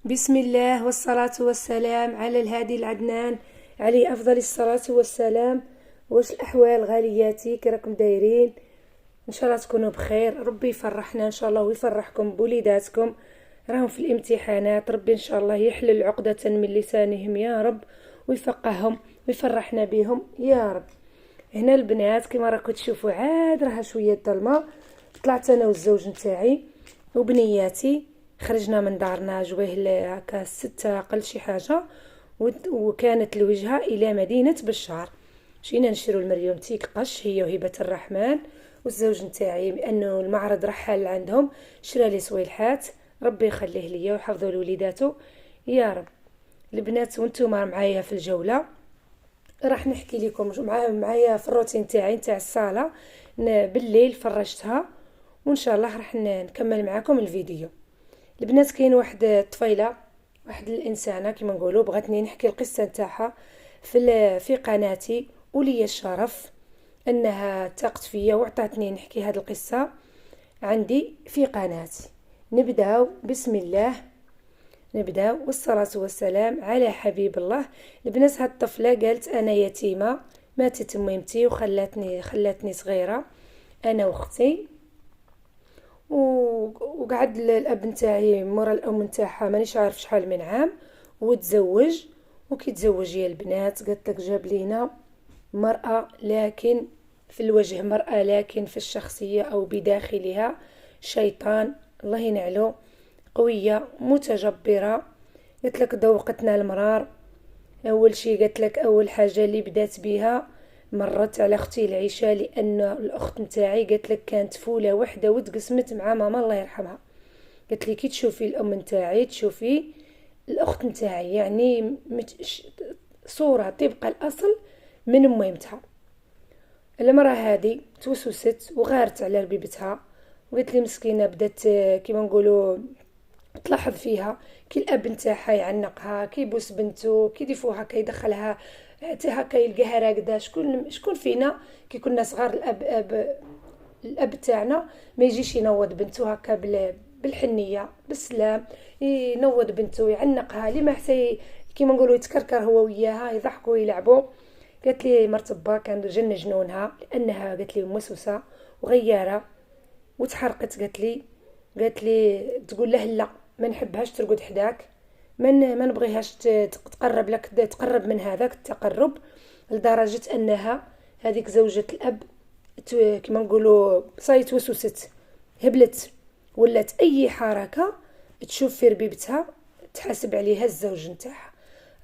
بسم الله والصلاة والسلام على الهادي العدنان، عليه أفضل الصلاة والسلام. واش الأحوال غالياتي؟ كي راكم دايرين؟ إن شاء الله تكونوا بخير. ربي يفرحنا إن شاء الله ويفرحكم بوليداتكم. راهم في الامتحانات، ربي إن شاء الله يحلل عقدة من لسانهم يا رب، ويفقههم ويفرحنا بهم يا رب. هنا البنات كما راكم تشوفوا عاد راها شوية ظلمة. طلعت أنا والزوج نتاعي وبنياتي، خرجنا من دارنا جويه هكا 6 أقل شي حاجة، وكانت الوجهة إلى مدينة بشار. مشينا نشرو المريومتيك قش هي وهبة الرحمن والزوج نتاعي، لأنه المعرض رحال عندهم، شرا لي صويلحات. ربي يخليه ليا ويحفظه لوليداته يا رب. البنات وانتم معايا في الجولة، راح نحكي لكم معايا في الروتين تاعي نتاع الصالة. بالليل فرشتها، وان شاء الله راح نكمل معاكم الفيديو. البنات كاين واحد الطفيله، واحد الانسانه كما نقولوا، بغاتني نحكي القصه نتاعها في قناتي، ولي الشرف انها تاقت فيا وعطاتني نحكي هذه القصه عندي في قناتي. نبداو بسم الله، نبداو والصلاة والسلام على حبيب الله. البنات هاد الطفلة قالت أنا يتيمة، ماتت ميمتي وخلاتني صغيرة أنا وأختي، وقعد الأب نتاعي مورا الأم نتاعها مانيش عارف شحال من عام، وتزوج. وكي تزوج يا البنات قالت لك جاب لينا مرأة، لكن في الوجه مرأة لكن في الشخصية أو بداخلها شيطان، الله ينعلو، قوية متجبرة. قلت لك ذوقتنا المرار. اول شي قلت لك اول حاجه اللي بدات بها، مرت على اختي العشاء، لان الاخت نتاعي قالت لك كانت فوله وحده وتقسمت مع ماما الله يرحمها. قالت لي كي تشوفي الام نتاعي تشوفي الاخت نتاعي، يعني صوره طبق الاصل من ميمتها. المراه هذه توسوست وغارت على ربيبتها، وقالت لي مسكينه بدات كيما نقولوا تلاحظ فيها كي الاب نتاعها يعنقها، كي يبوس بنته، كي يديفو هكا يدخلها حتى هكا يلقاها راقده. شكون فينا كي كنا صغار الاب تاعنا ما يجيش ينوض بنته هكا بالحنيه بالسلام، ينوض بنته يعنقها لما حتى كيما نقولوا يتكركر هو وياها، يضحكوا ويلعبوا. قالت لي مرتبه كان جن جنونها، لانها قالت لي موسوسه وغياره وتحرقت. قالت لي تقول له لا، ما نحبهاش ترقد حداك، ما نبغيهاش تقرب لك، تقرب من هذاك التقرب، لدرجة انها هذيك زوجة الاب كما نقولوا صايت وسوست، هبلت، ولات اي حركة تشوف في ربيبتها تحاسب عليها الزوج نتاعها.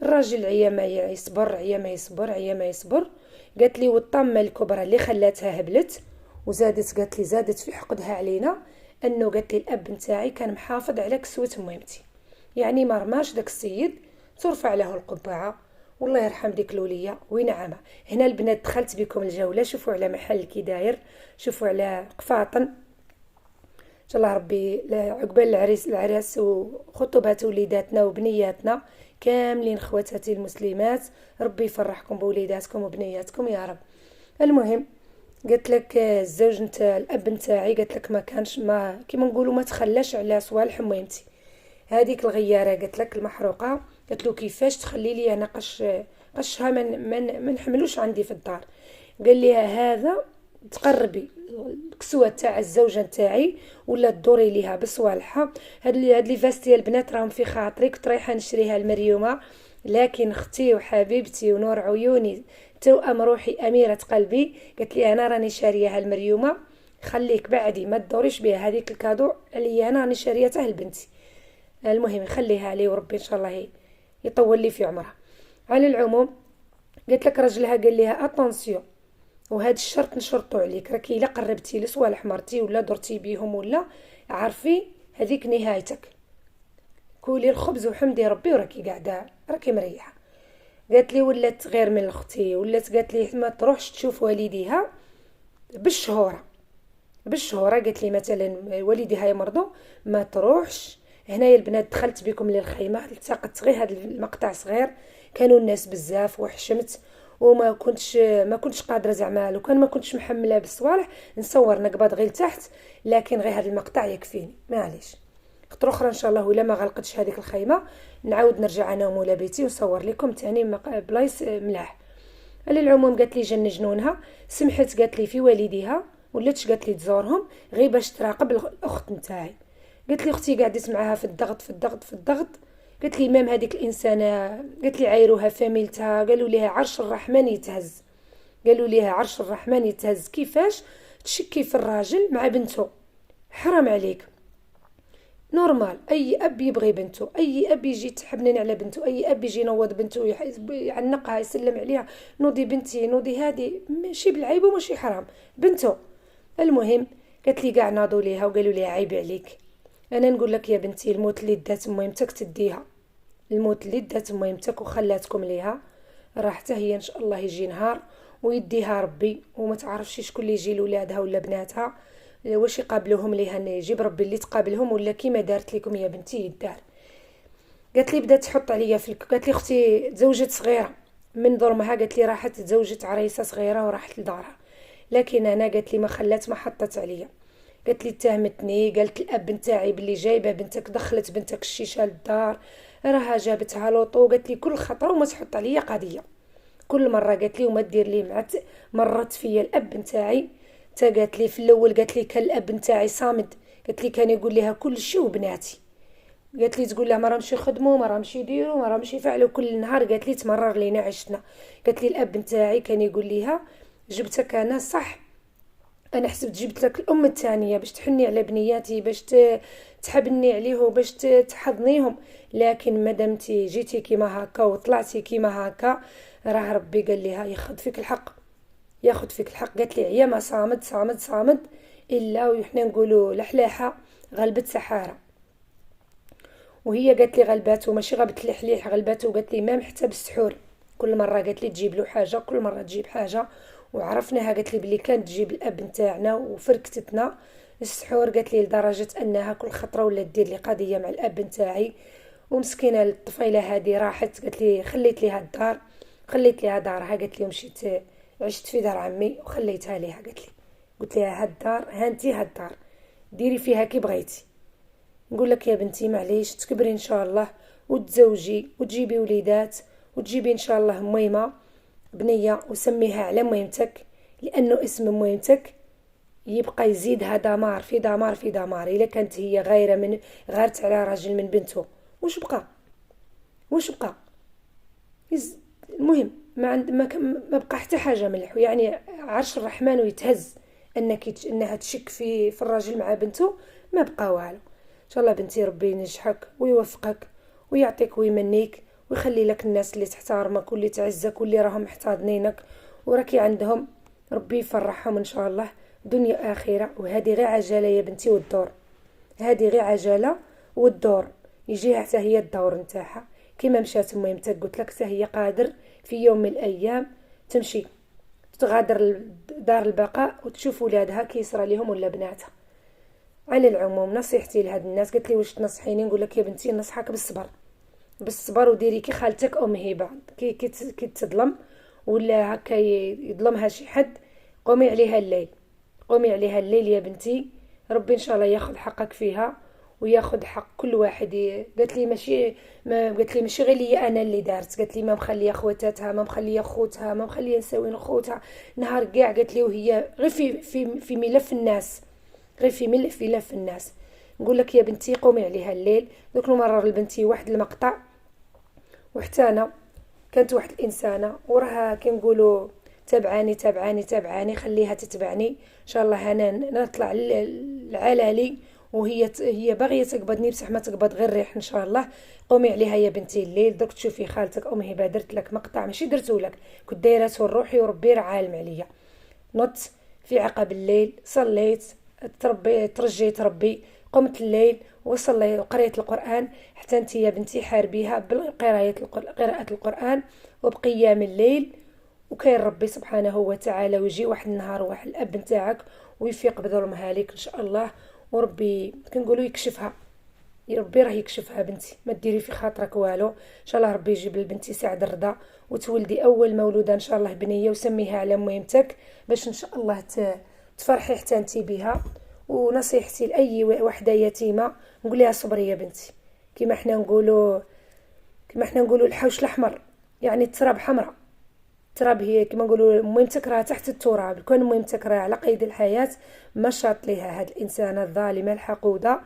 الراجل عيا ما يصبر، عيا ما يصبر، عيا ما يصبر. قالت لي والطامة الكبرى اللي خلاتها هبلت وزادت، قالت لي زادت في حقدها علينا، انه قالت لي الاب نتاعي كان محافظ على كسوة ميمتي، يعني ما رماش داك السيد ترفع له القبعة، والله يرحم ديك الولية وينعمها. هنا البنات دخلت بكم الجولة، شوفوا على محل كي داير، شوفوا على قفاطن ان شاء الله ربي عقبال العرس وخطوبات وليداتنا وبنياتنا كاملين خواتاتي المسلمات، ربي يفرحكم بوليداتكم وبنياتكم يا رب. المهم قلت لك الزوج نتاع الاب نتاعي، قلت لك ما كانش، ما كيما نقولوا ما تخلاش على صوالح ميمتي. هذيك الغياره قلت لك المحروقه، قلت له كيفاش تخلي لي انا قشها من نحملوش عندي في الدار. قال لي هذا تقربي الكسوه تاع الزوجه نتاعي ولا تدوري ليها بصوالحها. هاد لي فاستي البنات راهم في خاطري، كنت رايحه نشريها المريومه، لكن اختي وحبيبتي ونور عيوني توأم روحي أميرة قلبي قالت لي أنا راني شاريها المريومة، خليك بعدي ما تدوريش بها، هذيك الكادو اللي أنا راني شاريتها لبنتي. المهم خليها لي وربي إن شاء الله يطول لي في عمرها. على العموم قلت لك رجلها قال لها اتونسيون، وهذا الشرط نشرطو عليك، راكي الا قربتي لصوالح مرتي ولا درتي بيهم ولا عارفي هذيك نهايتك، كولي الخبز وحمدي ربي وراكي قاعده راكي مريحه. قالت لي ولات غير من اختي، ولات قالت لي ما تروحش تشوف والديها بالشهوره قالت لي مثلا والديها يمرضوا ما تروحش. هنايا البنات دخلت بكم للخيمه، التقطت غير هذا المقطع صغير، كانوا الناس بزاف وحشمت، وما كنتش قادره زعما لو كان ما كنتش محمله بالصوالح نصور نقبض غير تحت، لكن غير هذا المقطع يكفيني معليش. خطره اخرى ان شاء الله ولا ما غلقتش هذيك الخيمه نعاود نرجع انا ومولا بيتي ونصور لكم ثاني بلايص ملاح. على العموم قالت لي جن جنونها، سمحت قالت لي في والديها، ولاتش قالت لي تزورهم غير باش تراقب الاخت نتاعي. قالت لي اختي قعدت معاها في الضغط في الضغط في الضغط، قالت لي مام هذيك الانسانه قالت لي عايروها فاميلتها قالوا ليها عرش الرحمن يتهز، قالوا ليها عرش الرحمن يتهز. كيفاش تشكي في الراجل مع بنته؟ حرام عليك. نورمال اي اب يبغي بنته، اي اب يجي تحبنن على بنته، اي اب يجي ينوض بنته يعنقها يسلم عليها، نوضي بنتي نوضي هادي، ماشي بالعيب وماشي حرام بنته. المهم قالت لي كاع ناضوا ليها وقالوا ليها عيب عليك. انا نقول لك يا بنتي الموت اللي دات ميمتك تديها، الموت اللي دات ميمتك وخلاتكم ليها راه حتى هي ان شاء الله يجي نهار ويديها ربي، وما تعرفش شكون اللي يجي لولادها ولا بناتها واش يقابلوهم ليها، يجيب ربي اللي تقابلهم ولا كيما دارت لكم يا بنتي يدار. قالت لي بدات تحط عليا قالت لي اختي تزوجت صغيره من ظلمها، قالت لي راحت تزوجت عريسه صغيره وراحت لدارها، لكن انا قالت لي ما خلات ما حطت عليا. قالت لي اتهمتني، قالت الاب نتاعي باللي جايبه بنتك دخلت بنتك الشيشه للدار، راها جابتها لوطو. قالت لي كل خطره وما تحط عليا قضيه، كل مره قالت لي وما دير لي مرت فيا الاب نتاعي. تا قالت لي في الاول قالت لي كان الاب نتاعي صامد، قالت لي كان يقول لها كل شيء وبناتي، قالت لي تقول لها ما راهمش يخدموا ما راهمش يديروا ما راهمش يفعلوا كل نهار، قالت لي تمرر لينا عشتنا. قالت لي الاب نتاعي كان يقول لها جبتك انا صح، انا حسبت جبت لك الام الثانيه باش تحني على بنياتي باش تحبني عليه وباش تحضنيهم، لكن مادامتي جيتي كيما هكا وطلعتي كيما هكا راه ربي قال لها ياخذ فيك الحق، ياخذ فيك الحق. قالت لي عيا ما صامد صامد صامد الا وحنا نقولوا لحلاحه غلبت سحاره، وهي قالت لي غلباته ماشي غبت الحليح غلباته. قالت لي مام حتى بالسحور كل مره قالت لي تجيب له حاجه، كل مره تجيب حاجه وعرفناها. قالت لي بلي كانت تجيب الاب نتاعنا وفركتتنا السحور. قالت لي لدرجه انها كل خطره ولا دير لي قضيه مع الاب نتاعي، ومسكينه الطفيله هذه راحت. قالت لي خليت ليها الدار، خليت ليها دارها، قالت لي مشيت عشت في دار عمي وخليتها ليها. قالت لي قلت لها هاد الدار هانتي هاد الدار ديري فيها كي بغيتي. نقول لك يا بنتي معليش تكبري ان شاء الله وتزوجي وتجيبي وليدات وتجيبي ان شاء الله ميمه بنيه وسميها على ميمتك، لانه اسم ميمتك يبقى يزيدها دمار في دمار في دمار. الا كانت هي غيره من غارت على راجل من بنته واش بقى المهم ما بقى حتى حاجه ملح، يعني عرش الرحمن ويتهز انها تشك في الراجل مع بنته، ما بقى والو. ان شاء الله بنتي ربي ينجحك ويوفقك ويعطيك ويمنيك ويخلي لك الناس اللي تحترمك واللي تعزك واللي راهم محتضنينك وراكي عندهم، ربي يفرحهم ان شاء الله دنيا اخره. وهذه غير عجله يا بنتي والدور، هذه غير عجله والدور يجيها حتى هي الدور نتاعها كيما مشات ميمتك. قلت لك حتى هي قادر في يوم من الايام تمشي تغادر دار البقاء وتشوف ولادها كيصرى لهم ولا بناتها. على العموم نصيحتي لهاد الناس، قلت لي واش تنصحيني؟ نقول لك يا بنتي نصحك بالصبر، بالصبر وديري كي خالتك ام هبه كي تظلم ولا هكا يظلمها شي حد، قومي عليها الليل، قومي عليها الليل يا بنتي، ربي ان شاء الله ياخذ حقك فيها وياخذ حق كل واحد. قالت لي ماشي غير لي انا اللي دارت، قالت لي ما مخليه خواتاتها ما مخليه خوتها ما مخليه نساوي خوتها نهار كاع. قالت لي وهي غير في ملف الناس، غير في ملف الناس. نقول لك يا بنتي قومي عليها الليل. دوك نمرر لبنتي واحد المقطع، وحتى انا كانت واحد الانسانه وراها كنقولوا تابعاني خليها تتبعني ان شاء الله. انا نطلع العلالي وهي باغيه تقبضني بصح ما تقبض غير الريح ان شاء الله. قومي عليها يا بنتي الليل. دوك تشوفي خالتك ام هبه درت لك مقطع ماشي درتو لك، كنت دايرته لروحي وربي راه عالم عليا. نط في عقب الليل صليت ترجيت ربي، قمت الليل وصلي وقريت القرآن. حتى انت يا بنتي حاربيها قراءة القرآن وبقيام الليل، وكاين ربي سبحانه وتعالى ويجي واحد النهار واحد الاب نتاعك ويفيق بظلمها لك ان شاء الله، وربي كنقولوا يكشفها، ربي راه يكشفها بنتي، ما ديري في خاطرك والو. ان شاء الله ربي يجيب لبنتي سعد الرضا وتولدي اول مولوده ان شاء الله بنيه وسميها على ميمتك باش ان شاء الله تفرحي حتى انتي بها. ونصيحتي لاي وحده يتيمه نقول لها صبري يا بنتي، كما احنا نقولوا الحوش الاحمر، يعني التراب حمراء. التراب هي كما نقولوا مهمتك راه تحت التراب، كون مهمتك راه على قيد الحياه. ما شاط ليها هاد الانسانه الظالمه الحقوده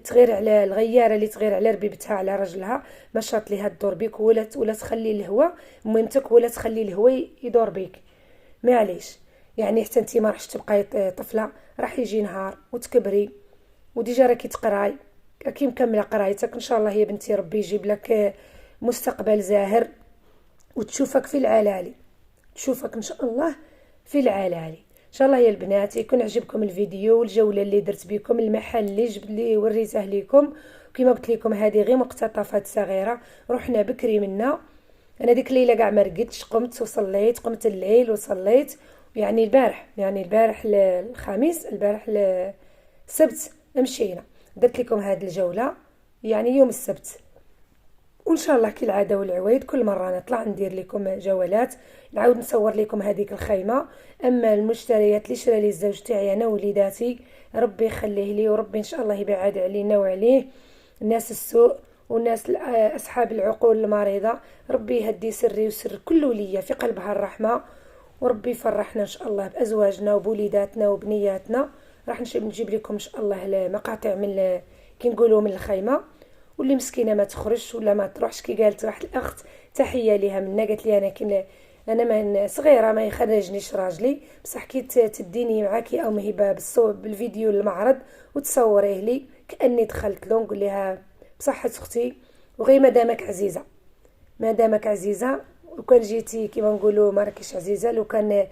تغير على الغياره اللي تغير على ربيبتها على رجلها، ما شاط ليها الدور بيك ولا تخلي الهواء. مهمتك ولا تخلي الهواء يدور بيك، معليش. يعني حتى انت ما راحش تبقاي طفله، راح يجي نهار وتكبري وديجا راكي تقراي، راكي مكمله قرايتك ان شاء الله يا بنتي. ربي يجيب لك مستقبل زاهر وتشوفك في العلالي، تشوفك ان شاء الله في العلالي ان شاء الله. يا البنات يكون عجبكم الفيديو والجوله اللي درت بكم، المحل اللي وريته لكم. كما قلت لكم هذه غير مقتطفات صغيره، رحنا بكري منا. انا ديك الليله كاع ما رقدتش، قمت وصليت، قمت الليل وصليت. يعني البارح الخميس، البارح السبت مشينا. درت لكم هذه الجوله يعني يوم السبت، وان شاء الله كالعاده والعوايد كل مره نطلع ندير لكم جولات، نعاود نصور لكم هذيك الخيمه. اما المشتريات اللي شرا لي الزوج تاعي انا ووليداتي، ربي يخليه لي، وربي ان شاء الله يبعد علينا وعليه الناس السوء والناس اصحاب العقول المريضه. ربي يهدي سري وسر كل وليه في قلبها الرحمه، وربي يفرحنا ان شاء الله بازواجنا وبوليداتنا وبنياتنا. راح نجيب لكم ان شاء الله مقاطع من كي نقولوا من الخيمه. واللي مسكينه ما تخرجش ولا ما تروحش، كي قالت واحد الاخت تحيه ليها منا، قالت لي انا ما صغيره ما يخرجنيش راجلي، بصح كي تديني معاكي او مهبه بالفيديو المعرض وتصوريه لي كاني دخلت له، نقول لها بصحه اختي وغير مادامك عزيزه وكان جيتي كيما نقولوا ما راكيش عزيزه. لو كان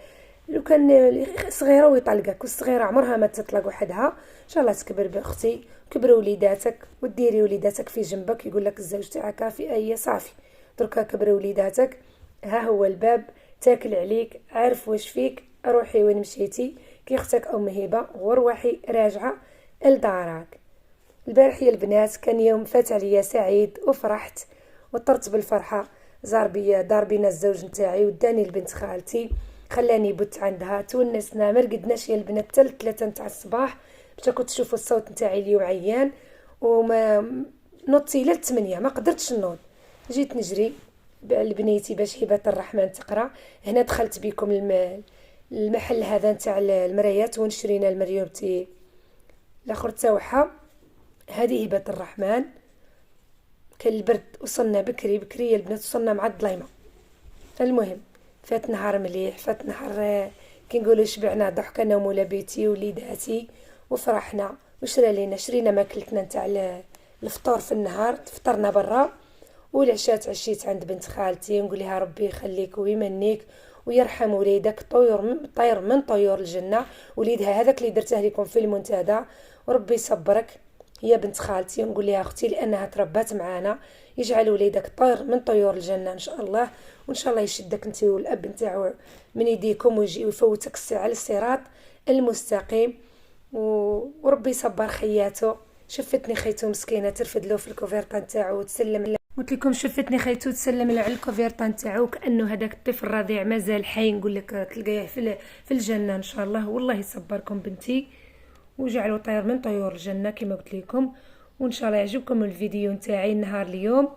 صغيره ويطلقك، والصغيره عمرها ما تطلق وحدها. ان شاء الله تكبر باختي، كبروا وليداتك وديري وليداتك في جنبك. يقول لك الزوج تاعك في اي صافي، دركا كبروا وليداتك، ها هو الباب تاكل عليك، عارف واش فيك، روحي وين مشيتي كي اختك او مهيبه، وروحي راجعه لدارك. البارح يا البنات كان يوم فات عليا سعيد وفرحت وطرت بالفرحه. دار بينا الزوج نتاعي وداني لبنت خالتي، خلاني بت عندها، تونسنا، ما رقدناش يا البنات حتى 3 نتاع الصباح باش كنت تشوفوا الصوت نتاعي اليوم عيان. وما نوضتي ل 8 ما قدرتش نوض، جيت نجري لبنيتي باش هبه الرحمن تقرا. هنا دخلت بكم المحل هذا نتاع المرايات ونشرينا المريوبتي الاخر تاعها. هذه هبه الرحمن. كان البرد وصلنا بكري يا البنات، وصلنا مع الظليمه. المهم فات نهار مليح، فات نهار كي نقولوا شبعنا ضحك انا ومولا بيتي وليداتي وفرحنا. شرينا ماكلتنا نتاع الفطور في النهار، فطرنا برا. والعشاء تعشيت عند بنت خالتي، نقول لها ربي يخليك ويمنيك ويرحم وليدك، طير من طيور الجنه. وليدها هذاك اللي درته لكم في المنتدى، وربي يصبرك هي بنت خالتي. نقول لها اختي لانها تربات معانا، يجعل وليدك طير من طيور الجنه ان شاء الله. وان شاء الله يشدك انت والاب نتاعو من يديكم ويجي ويفوتك على الصراط المستقيم. وربي يصبر خياته. شفتني خيتو مسكينه ترفد له في الكوفيرطه نتاعو وتسلم له. قلت لكم شفتني خيتو تسلم له على الكوفيرطه نتاعو كانه هذاك الطفل الرضيع مازال حي. نقول لك تلقاه في الجنه ان شاء الله. والله يصبركم بنتي وجعلوا طير من طيور الجنه كما قلت لكم. وان شاء الله يعجبكم الفيديو نتاعي نهار اليوم،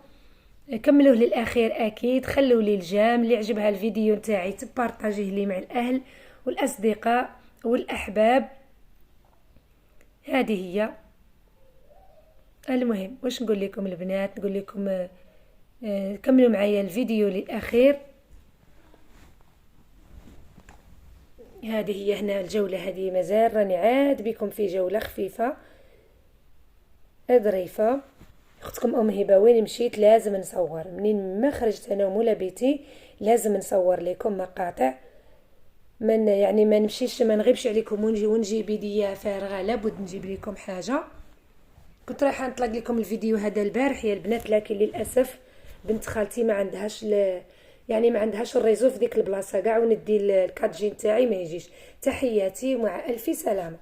كملوه للاخير اكيد. خلوا لي الجام اللي عجبها الفيديو نتاعي تبارطاجيه لي مع الاهل والاصدقاء والاحباب. هذه هي. المهم واش نقول لكم البنات، نقول لكم كملوا معايا الفيديو للاخير. هذه هي هنا الجولة، هذه مازال راني عاد بكم في جولة خفيفة ظريفة. اختكم ام هبه وين مشيت لازم نصور، منين ما خرجت انا ومولا بيتي لازم نصور لكم مقاطع. ما نمشيش ما نغيبش عليكم ونجي بيديا فارغه، لابد نجيب لكم حاجه. كنت رايحه نطلق لكم الفيديو هذا البارح يا البنات، لكن للاسف بنت خالتي ما عندهاش الريزو في ديك البلاصه كاع، وندي الكاتجي نتاعي ما يجيش. تحياتي ومع الف سلامه.